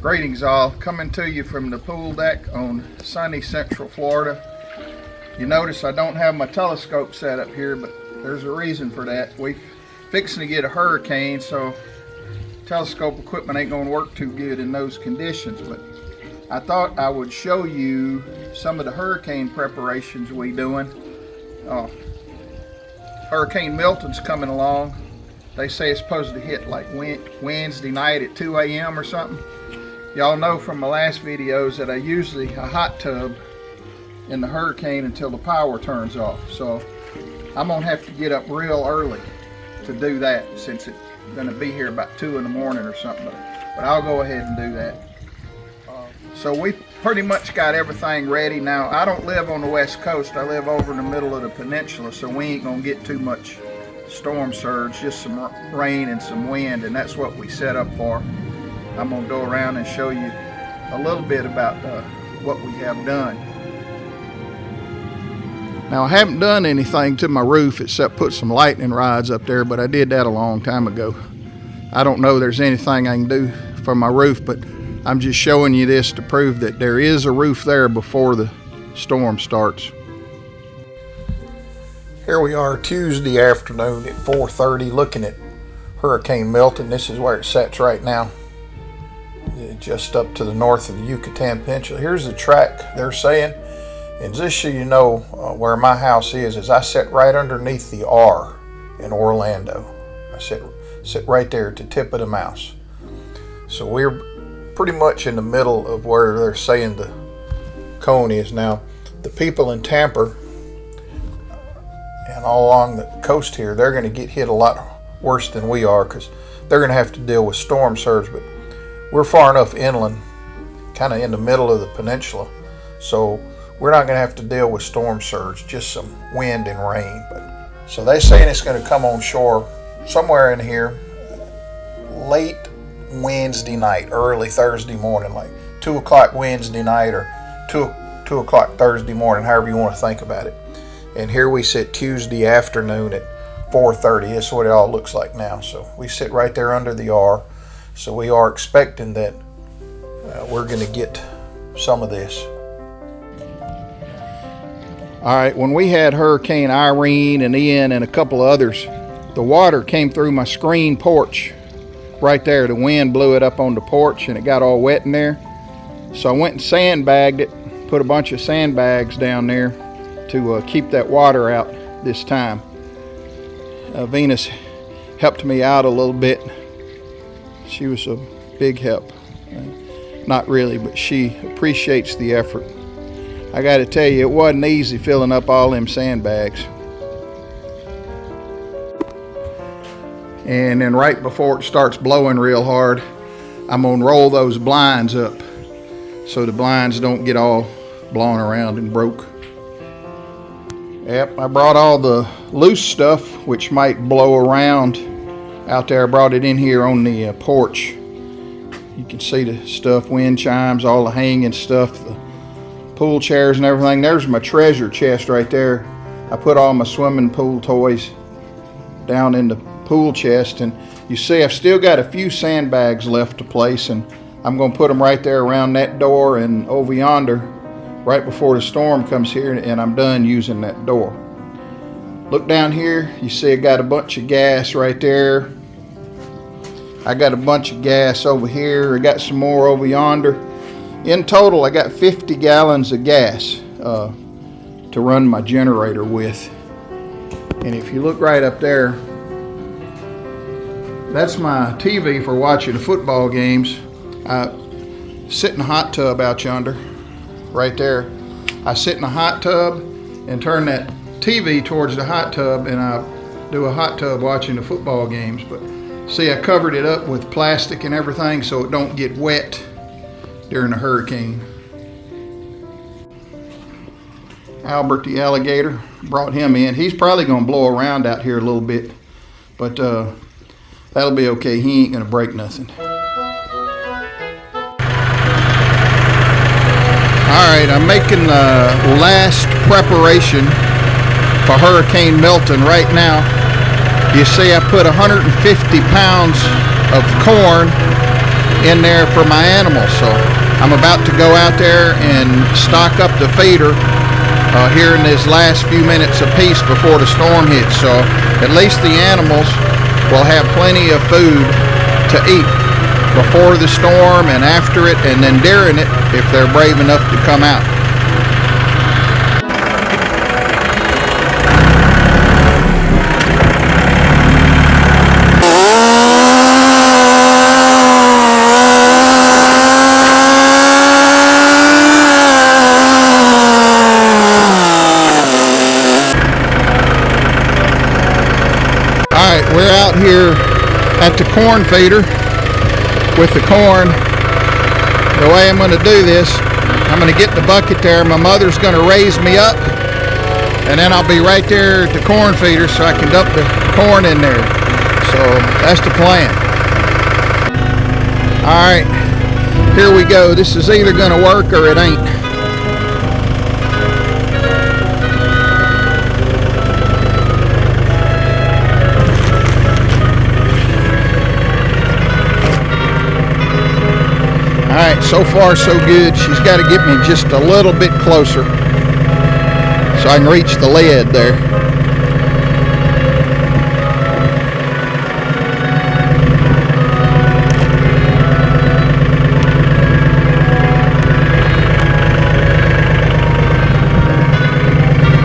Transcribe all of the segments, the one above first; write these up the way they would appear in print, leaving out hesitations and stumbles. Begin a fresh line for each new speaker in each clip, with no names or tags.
Greetings all, coming to you from the pool deck on sunny Central Florida. You notice I don't have my telescope set up here, but there's a reason for that. We're fixing to get a hurricane, so telescope equipment ain't gonna work too good in those conditions, but I thought I would show you some of the hurricane preparations we doing. Hurricane Milton's coming along. They say it's supposed to hit like Wednesday night at 2 a.m. or something. Y'all know from my last videos that I usually a hot tub in the hurricane until the power turns off. So I'm gonna have to get up real early to do that since it's gonna be here about 2 in the morning or something. But I'll go ahead and do that. So we pretty much got everything ready. Now, I don't live on the west coast. I live over in the middle of the peninsula, so we ain't gonna get too much storm surge, just some rain and some wind, and that's what we set up for. I'm gonna go around and show you a little bit about what we have done. Now, I haven't done anything to my roof except put some lightning rods up there, but I did that a long time ago. I don't know there's anything I can do for my roof, but I'm just showing you this to prove that there is a roof there before the storm starts. Here we are Tuesday afternoon at 4:30 looking at Hurricane Milton. This is where it sits right now, just up to the north of the Yucatan Peninsula. Here's the track they're saying, and just so you know where my house is I sit right underneath the R in Orlando. I sit right there at the tip of the mouse. So we're pretty much in the middle of where they're saying the cone is. Now, the people in Tampa and all along the coast here, they're going to get hit a lot worse than we are because they're going to have to deal with storm surge. But we're far enough inland, kind of in the middle of the peninsula, so we're not going to have to deal with storm surge, just some wind and rain. But so they're saying it's going to come on shore somewhere in here late Wednesday night, early Thursday morning, like 2 o'clock Wednesday night or 2 o'clock Thursday morning, however you want to think about it. And here we sit Tuesday afternoon at 4:30. That's what it all looks like now. So we sit right there under the R. So we are expecting that we're going to get some of this. All right, when we had Hurricane Irene and Ian and a couple of others, the water came through my screen porch right there. The wind blew it up on the porch and it got all wet in there. So I went and sandbagged it, put a bunch of sandbags down there to keep that water out this time. Venus helped me out a little bit. She was a big help. Not really, but she appreciates the effort. I got to tell you, it wasn't easy filling up all them sandbags. And then right before it starts blowing real hard, I'm gonna roll those blinds up so the blinds don't get all blown around and broke. Yep, I brought all the loose stuff which might blow around out there. I brought it in here on the porch. You can see the stuff, wind chimes, all the hanging stuff, the pool chairs and everything. There's my treasure chest right there. I put all my swimming pool toys down in the pool chest, and you see I've still got a few sandbags left to place, and I'm going to put them right there around that door and over yonder right before the storm comes here, and I'm done using that door. Look down here, you see I got a bunch of gas right there. I got a bunch of gas over here. I got some more over yonder. In total, I got 50 gallons of gas to run my generator with. And if you look right up there, that's my TV for watching the football games. I sit in a hot tub out yonder, right there. I sit in a hot tub and turn that TV towards the hot tub, and I do a hot tub watching the football games. But see, I covered it up with plastic and everything so it don't get wet during the hurricane. Albert the alligator, brought him in. He's probably gonna blow around out here a little bit, but that'll be okay. He ain't gonna break nothing. All right, I'm making the last preparation for Hurricane Milton right now. You see I put 150 pounds of corn in there for my animals. So I'm about to go out there and stock up the feeder here in these last few minutes apiece before the storm hits. So at least the animals will have plenty of food to eat before the storm and after it, and then during it if they're brave enough to come out. Alright, we're out here at the corn feeder with the corn. The way I'm going to do this, I'm going to get the bucket there. My mother's going to raise me up, and then I'll be right there at the corn feeder so I can dump the corn in there. So that's the plan. Alright, here we go. This is either going to work or it ain't. Alright, so far so good. She's got to get me just a little bit closer so I can reach the lid there.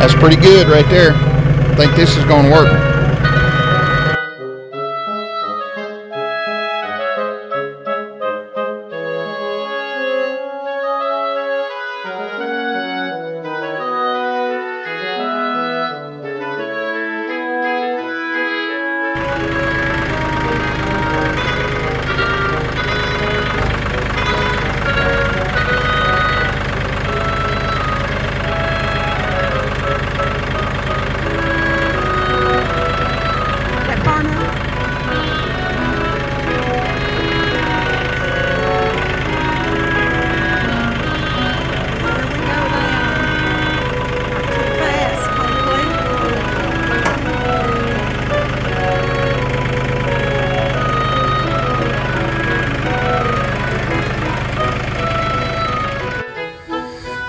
That's pretty good right there. I think this is going to work.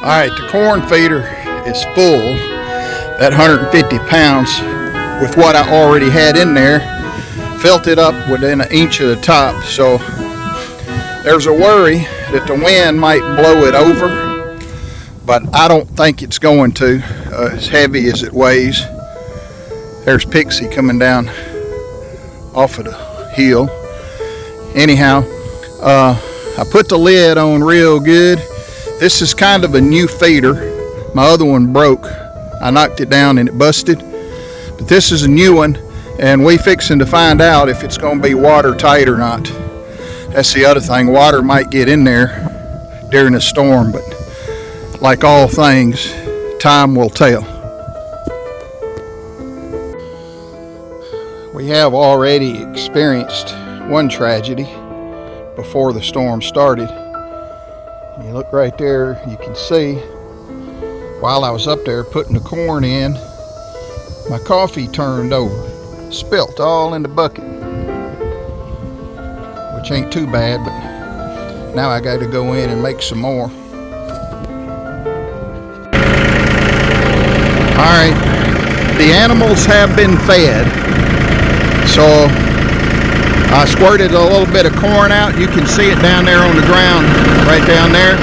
Alright, the corn feeder is full, that 150 pounds, with what I already had in there. Filled it up within an inch of the top, so there's a worry that the wind might blow it over, but I don't think it's going to, as heavy as it weighs. There's Pixie coming down off of the hill. Anyhow, I put the lid on real good. This is kind of a new feeder. My other one broke. I knocked it down and it busted. But this is a new one, and we fixing to find out if it's going to be watertight or not. That's the other thing. Water might get in there during a storm, but like all things, time will tell. We have already experienced one tragedy before the storm started. You look right there, you can see while I was up there putting the corn in, my coffee turned over, spilt all in the bucket, which ain't too bad, but now I got to go in and make some more. Alright, the animals have been fed, so I squirted a little bit of corn out. You can see it down there on the ground, right down there.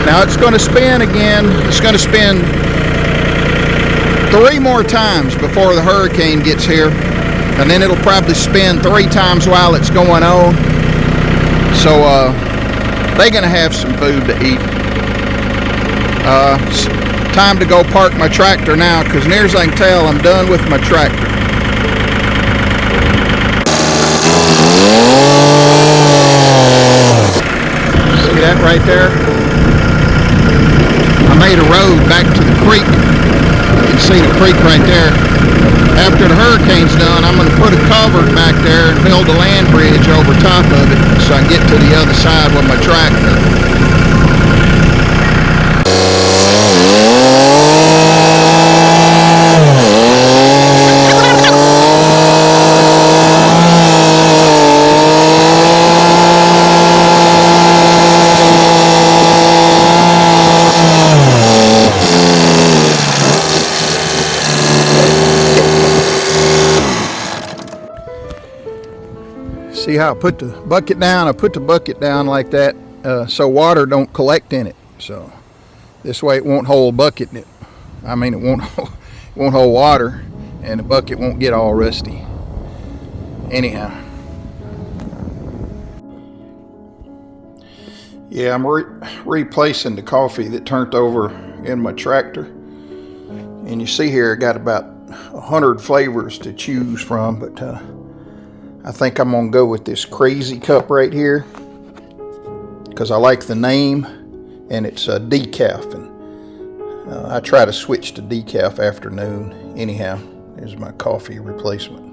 Now it's going to spin again. It's going to spin 3 more times before the hurricane gets here. And then it'll probably spin 3 times while it's going on. So they're going to have some food to eat. Time to go park my tractor now, because near as I can tell, I'm done with my tractor. See that right there? I made a road back to the creek. You can see the creek right there. After the hurricane's done, I'm going to put a culvert back there and build a land bridge over top of it so I can get to the other side with my tractor. how I put the bucket down? I put the bucket down like that so water don't collect in it. So this way it won't hold bucket in it. I mean, it won't hold water, and the bucket won't get all rusty. Anyhow, yeah, I'm replacing the coffee that turned over in my tractor. And you see here, I got about 100 flavors to choose from, but I think I'm gonna go with this crazy cup right here because I like the name, and it's a decaf, and I try to switch to decaf afternoon. Anyhow, here's my coffee replacement.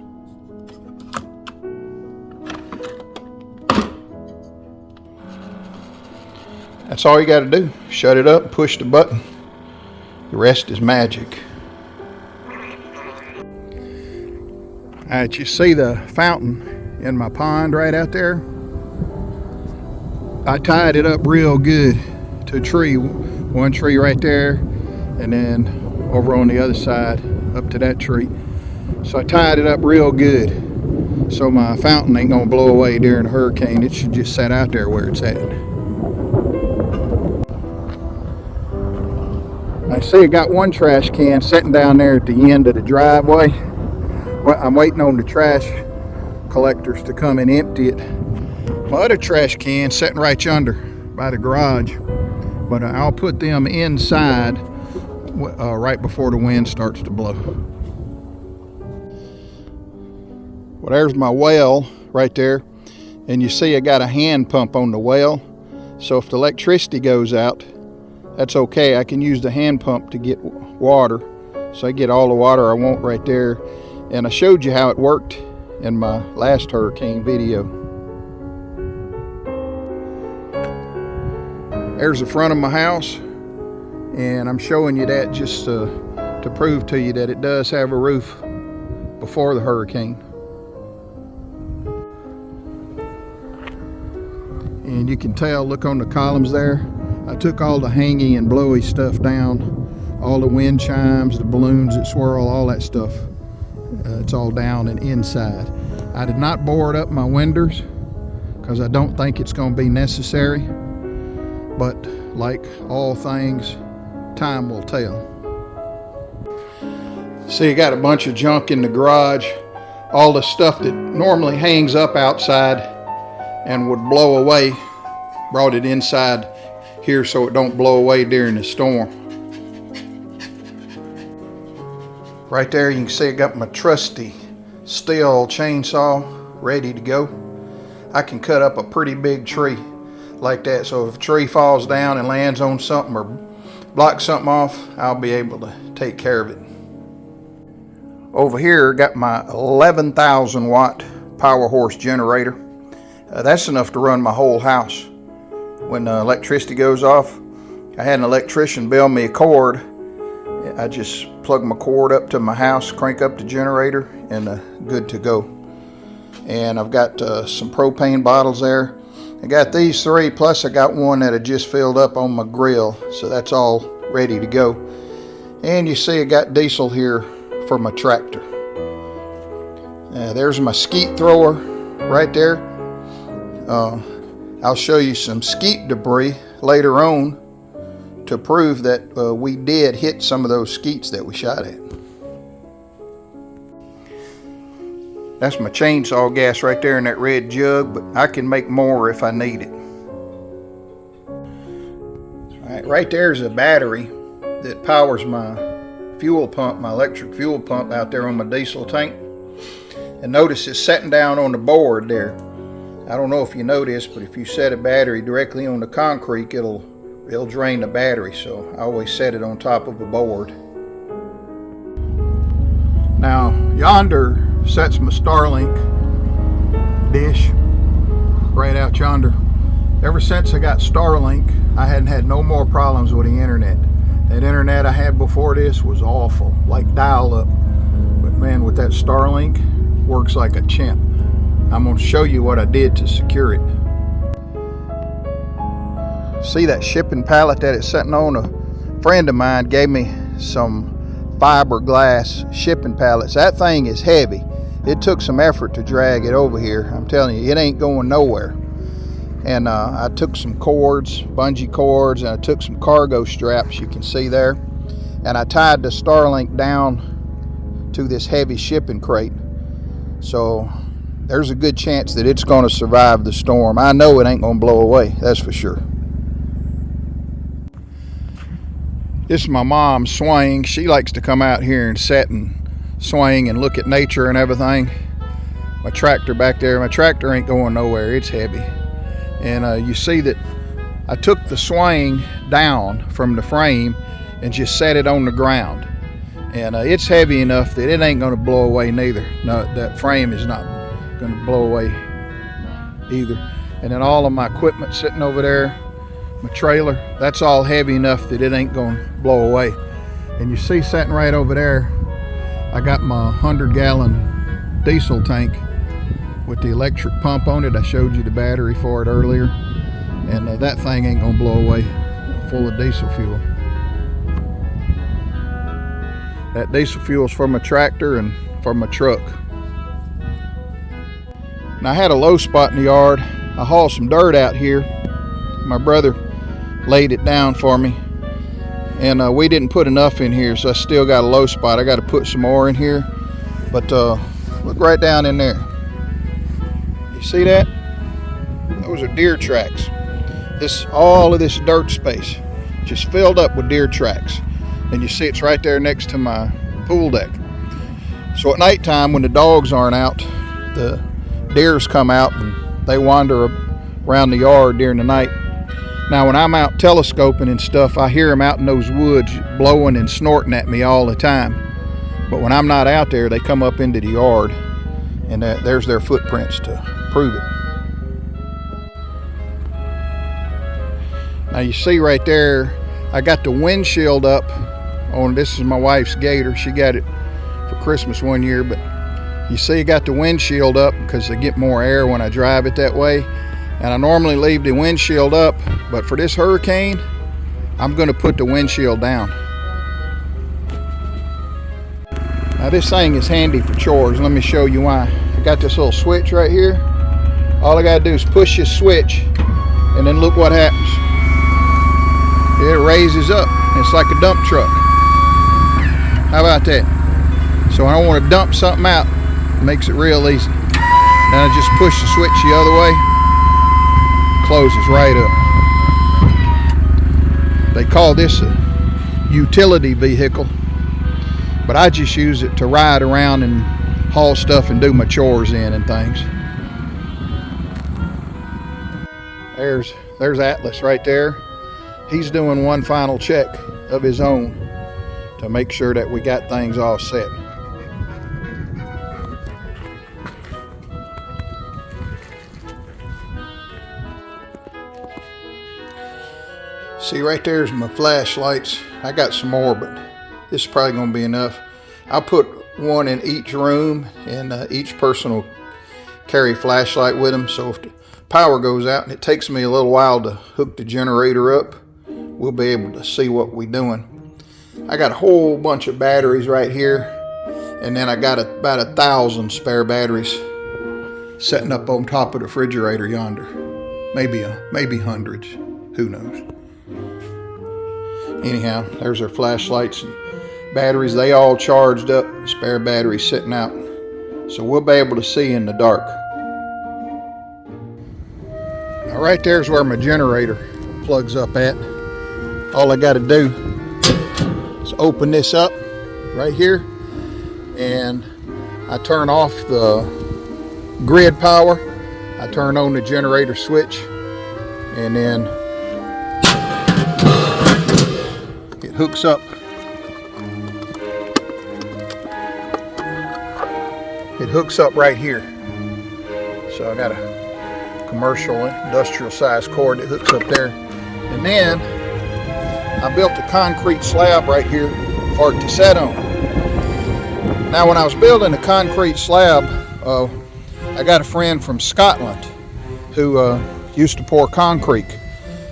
That's all you got to do. Shut it up, push the button. The rest is magic. Alright, you see the fountain in my pond right out there? I tied it up real good to a tree. One tree right there, and then over on the other side up to that tree. So I tied it up real good so my fountain ain't gonna blow away during a hurricane. It should just sit out there where it's at. I see I got one trash can sitting down there at the end of the driveway. Well, I'm waiting on the trash collectors to come and empty it. My other trash can sitting right yonder by the garage, but I'll put them inside right before the wind starts to blow. Well, there's my well right there, and you see I got a hand pump on the well, so if the electricity goes out, that's okay. I can use the hand pump to get water, so I get all the water I want right there. And I showed you how it worked in my last hurricane video. There's the front of my house, and I'm showing you that just to prove to you that it does have a roof before the hurricane. And you can tell, look on the columns there, I took all the hanging and blowy stuff down, all the wind chimes, the balloons that swirl, all that stuff. It's all down and inside. I did not board up my windows because I don't think it's going to be necessary, but like all things, time will tell. See, I got a bunch of junk in the garage, all the stuff that normally hangs up outside and would blow away, brought it inside here so it don't blow away during the storm. Right there you can see I got my trusty Stihl chainsaw ready to go. I can cut up a pretty big tree like that, so if a tree falls down and lands on something or blocks something off, I'll be able to take care of it. Over here got my 11,000 watt power horse generator. That's enough to run my whole house. When the electricity goes off, I had an electrician build me a cord. I just plug my cord up to my house, crank up the generator, and good to go. And I've got some propane bottles there. I got these three, plus I got one that I just filled up on my grill, so that's all ready to go. And you see I got diesel here for my tractor. There's my skeet thrower right there. I'll show you some skeet debris later on to prove that we did hit some of those skeets that we shot at. That's my chainsaw gas right there in that red jug, but I can make more if I need it. Right there's a battery that powers my fuel pump, my electric fuel pump out there on my diesel tank. And notice it's sitting down on the board there. I don't know if you noticed, but if you set a battery directly on the concrete, it'll drain the battery, so I always set it on top of a board. Now yonder sets my Starlink dish right out yonder. Ever since I got Starlink, I hadn't had no more problems with the internet. That internet I had before this was awful, like dial-up. But man, with that Starlink, works like a champ. I'm going to show you what I did to secure it. See that shipping pallet that it's sitting on? A friend of mine gave me some fiberglass shipping pallets. That thing is heavy. it took some effort to drag it over here. I'm telling you, it ain't going nowhere. And I took some cords, bungee cords, and I took some cargo straps, you can see there, and I tied the Starlink down to this heavy shipping crate. So there's a good chance that it's going to survive the storm. I know it ain't going to blow away, that's for sure. This is my mom's swing. She likes to come out here and sit and swing and look at nature and everything. My tractor back there, my tractor ain't going nowhere, it's heavy. And you see that I took the swing down from the frame and just set it on the ground. And it's heavy enough that it ain't going to blow away neither. No, that frame is not going to blow away either. And then all of my equipment sitting over there, my trailer, that's all heavy enough that it ain't going to blow away. And you see sitting right over there, I got my 100-gallon diesel tank with the electric pump on it. I showed you the battery for it earlier, and that thing ain't gonna blow away, full of diesel fuel. That diesel fuel is from a tractor and from a truck. Now I had a low spot in the yard. I hauled some dirt out here. My brother laid it down for me, and we didn't put enough in here, so I still got a low spot. I got to put some more in here, but look right down in there. You see that? Those are deer tracks. All of this dirt space just filled up with deer tracks. And you see it's right there next to my pool deck. So at nighttime when the dogs aren't out, the deers come out and they wander around the yard during the night. Now when I'm out telescoping and stuff, I hear them out in those woods blowing and snorting at me all the time. But when I'm not out there, they come up into the yard, and there's their footprints to prove it. Now you see right there, I got the windshield up on, this is my wife's Gator. She got it for Christmas one year, but you see I got the windshield up because I get more air when I drive it that way. And I normally leave the windshield up, but for this hurricane, I'm going to put the windshield down. Now this thing is handy for chores. Let me show you why. I got this little switch right here. All I got to do is push this switch, and then look what happens. It raises up. It's like a dump truck. How about that? So when I want to dump something out, it makes it real easy. Then I just push the switch the other way. Closes right up. They call this a utility vehicle, but I just use it to ride around and haul stuff and do my chores in and things. There's Atlas right there. He's doing one final check of his own to make sure that we got things all set. See, right there's my flashlights. I got some more, but this is probably going to be enough. I'll put one in each room, and each person will carry a flashlight with them. So if the power goes out and it takes me a little while to hook the generator up, we'll be able to see what we're doing. I got a whole bunch of batteries right here, and then I got about 1,000 spare batteries setting up on top of the refrigerator yonder. Maybe hundreds, who knows. Anyhow, there's our flashlights and batteries. They all charged up, spare batteries sitting out, so we'll be able to see in the dark. Now right there's where my generator plugs up at. All I got to do is open this up right here, and I turn off the grid power. I turn on the generator switch, and then it hooks up. It hooks up right here. So I got a commercial industrial size cord that hooks up there. And then I built a concrete slab right here for it to set on. Now when I was building a concrete slab, I got a friend from Scotland who used to pour concrete,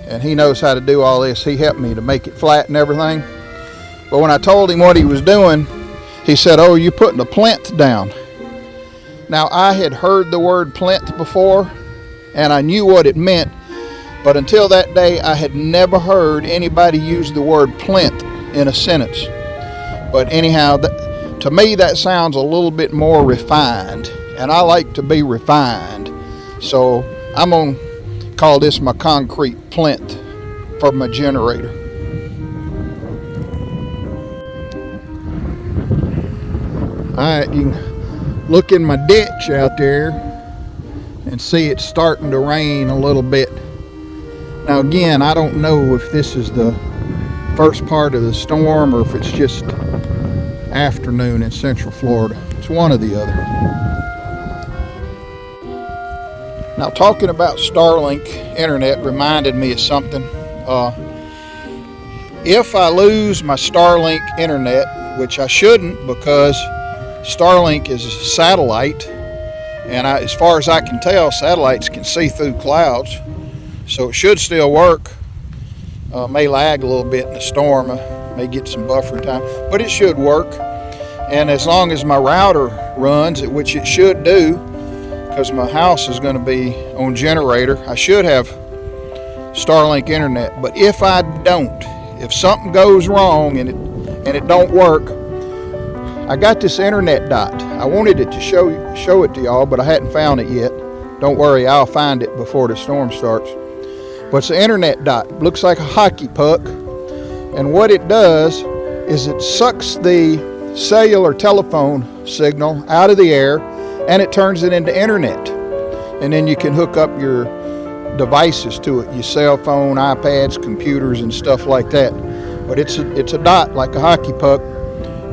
and he knows how to do all this. He helped me to make it flat and everything. But when I told him what he was doing, he said, "Oh, you're putting a plinth down." Now, I had heard the word plinth before, and I knew what it meant, but until that day, I had never heard anybody use the word plinth in a sentence. But anyhow, to me, that sounds a little bit more refined, and I like to be refined. So I'm going to call this my concrete plinth for my generator. Alright, you can look in my ditch out there and see it's starting to rain a little bit. Now again, I don't know if this is the first part of the storm or if it's just afternoon in Central Florida. It's one or the other. Now, talking about Starlink internet reminded me of something. If I lose my Starlink internet, which I shouldn't because Starlink is a satellite, and as far as I can tell, satellites can see through clouds, so it should still work. May lag a little bit in the storm, may get some buffer time, but it should work. And as long as my router runs, which it should do, because my house is going to be on generator, I should have Starlink internet. But if I don't, if something goes wrong and it don't work, I got this internet dot. I wanted it to show it to y'all, but I hadn't found it yet. Don't worry, I'll find it before the storm starts. But it's an internet dot. It looks like a hockey puck. And what it does is it sucks the cellular telephone signal out of the air and it turns it into internet. And then you can hook up your devices to it, your cell phone, iPads, computers, and stuff like that. But it's a dot like a hockey puck.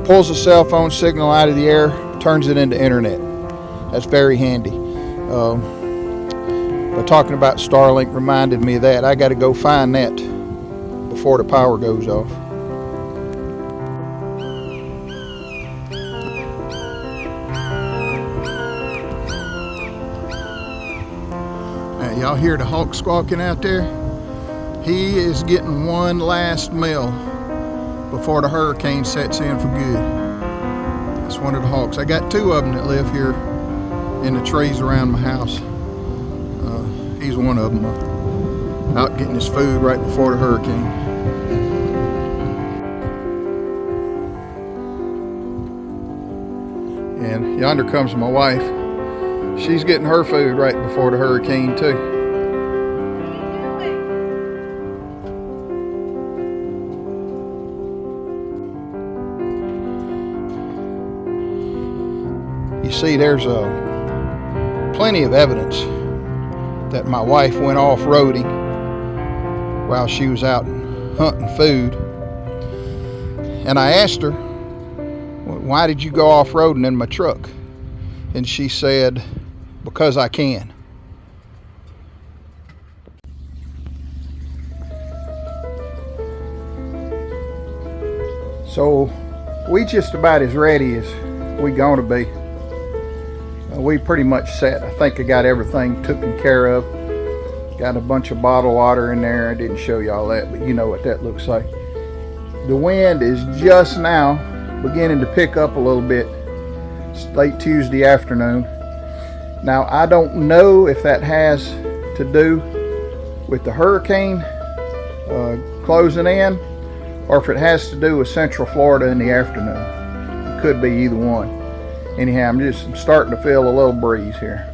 Pulls the cell phone signal out of the air, turns it into internet. That's very handy. But talking about Starlink reminded me of that. I got to go find that before the power goes off. Now, y'all hear the hawk squawking out there? He is getting one last meal before the hurricane sets in for good. That's one of the hawks. I got two of them that live here in the trees around my house. He's one of them, out getting his food right before the hurricane. And yonder comes my wife. She's getting her food right before the hurricane too. You see, there's plenty of evidence that my wife went off-roading while she was out hunting food. And I asked her, why did you go off-roading in my truck? And she said, because I can. So we just about as ready as we gonna be. We pretty much set. I think I got everything taken care of. Got a bunch of bottled water in there. I didn't show y'all that, but you know what that looks like. The wind is just now beginning to pick up a little bit. It's late Tuesday afternoon. Now, I don't know if that has to do with the hurricane closing in, or if it has to do with Central Florida in the afternoon. It could be either one. Anyhow, I'm starting to feel a little breeze here.